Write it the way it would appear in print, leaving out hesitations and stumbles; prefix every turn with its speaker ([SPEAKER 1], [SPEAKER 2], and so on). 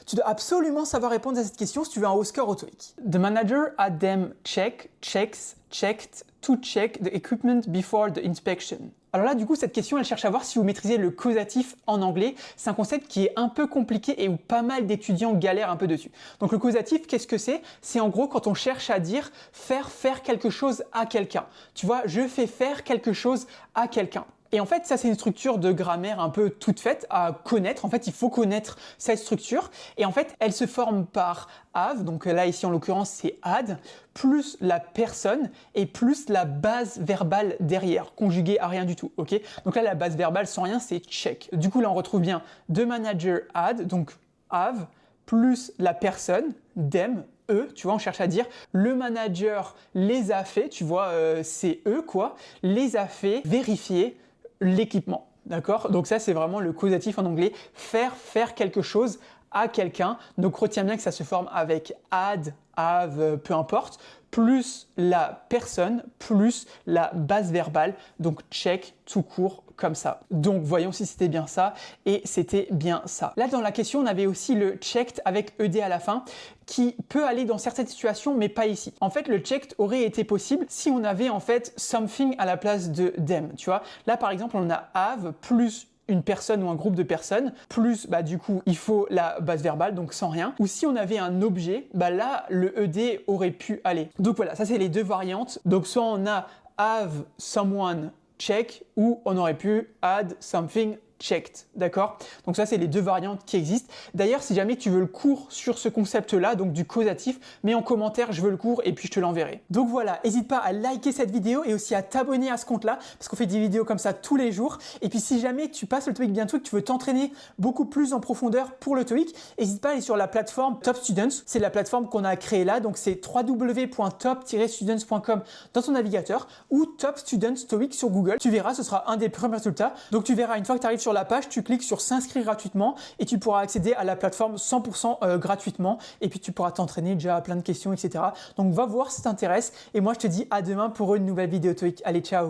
[SPEAKER 1] Tu dois absolument savoir répondre à cette question si tu veux un haut score au TOEIC. The manager had them checked to check the equipment before the inspection. Alors là, du coup, cette question, elle cherche à voir si vous maîtrisez le causatif en anglais. C'est un concept qui est un peu compliqué et où pas mal d'étudiants galèrent un peu dessus. Donc le causatif, qu'est-ce que c'est? C'est en gros quand on cherche à dire faire quelque chose à quelqu'un. Tu vois, je fais faire quelque chose à quelqu'un. Et en fait, ça, c'est une structure de grammaire un peu toute faite à connaître. En fait, il faut connaître cette structure. Et en fait, elle se forme par have, donc là, ici, en l'occurrence, c'est had, plus la personne et plus la base verbale derrière, conjuguée à rien du tout, ok? Donc là, la base verbale sans rien, c'est check. Du coup, là, on retrouve bien the manager had, donc have, plus la personne, them, eux, tu vois, on cherche à dire le manager les a fait, tu vois, c'est eux quoi, les a fait vérifier l'équipement, d'accord? Donc ça, c'est vraiment le causatif en anglais, faire quelque chose à quelqu'un. Donc retiens bien que ça se forme avec had, have, peu importe, plus la personne, plus la base verbale, donc check tout court comme ça. Donc voyons si c'était bien ça, et c'était bien ça. Là dans la question, on avait aussi le checked avec ed à la fin, qui peut aller dans certaines situations, mais pas ici. En fait, le checked aurait été possible si on avait en fait something à la place de them, tu vois. Là par exemple, on a have plus une personne ou un groupe de personnes, plus bah du coup il faut la base verbale, donc sans rien. Ou si on avait un objet, bah là le ed aurait pu aller. Donc voilà, ça c'est les deux variantes. Donc soit on a have someone check ou on aurait pu add something checked, d'accord? Donc ça, c'est les deux variantes qui existent. D'ailleurs, si jamais tu veux le cours sur ce concept-là, donc du causatif, mets en commentaire, je veux le cours et puis je te l'enverrai. Donc voilà, n'hésite pas à liker cette vidéo et aussi à t'abonner à ce compte-là parce qu'on fait des vidéos comme ça tous les jours. Et puis si jamais tu passes le TOEIC bientôt et que tu veux t'entraîner beaucoup plus en profondeur pour le TOEIC, n'hésite pas à aller sur la plateforme Top Students. C'est la plateforme qu'on a créée là, donc c'est www.top-students.com dans ton navigateur ou Top Students TOEIC sur Google. Tu verras, ce sera un des premiers résultats. Donc tu verras une fois que tu arrives sur la page, tu cliques sur s'inscrire gratuitement et tu pourras accéder à la plateforme 100% gratuitement et puis tu pourras t'entraîner déjà à plein de questions, etc. Donc va voir si ça t'intéresse et moi je te dis à demain pour une nouvelle vidéo TOEIC. Allez, ciao!